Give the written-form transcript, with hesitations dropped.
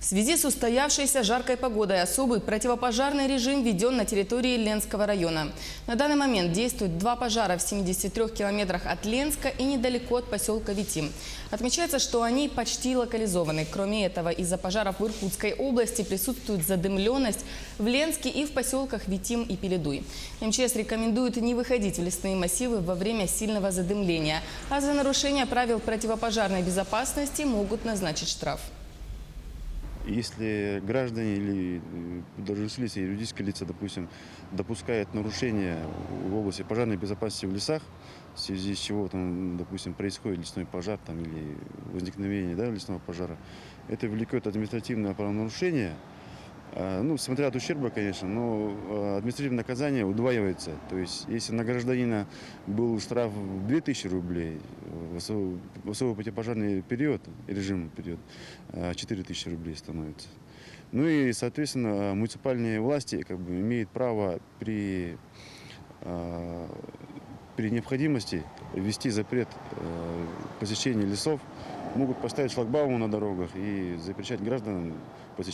В связи с устоявшейся жаркой погодой особый противопожарный режим введен на территории Ленского района. На данный момент действуют 2 пожара в 73 километрах от Ленска и недалеко от поселка Витим. Отмечается, что они почти локализованы. Кроме этого, из-за пожаров в Иркутской области присутствует задымленность в Ленске и в поселках Витим и Пеледуй. МЧС рекомендует не выходить в лесные массивы во время сильного задымления, а за нарушение правил противопожарной безопасности могут назначить штраф. Если граждане или должностные лица, юридические лица, допустим, допускают нарушения в области пожарной безопасности в лесах, в связи с чего, там, допустим, происходит лесной пожар там, или возникновение лесного пожара, это влекет административное правонарушение. Ну, смотря от ущерба, конечно, но административное наказание удваивается. То есть, если на гражданина был штраф в 2000 рублей, в особый противопожарный период, режимный период, 4000 рублей становится. Ну и, соответственно, муниципальные власти имеют право при необходимости ввести запрет посещения лесов, могут поставить шлагбаумы на дорогах и запрещать гражданам посещать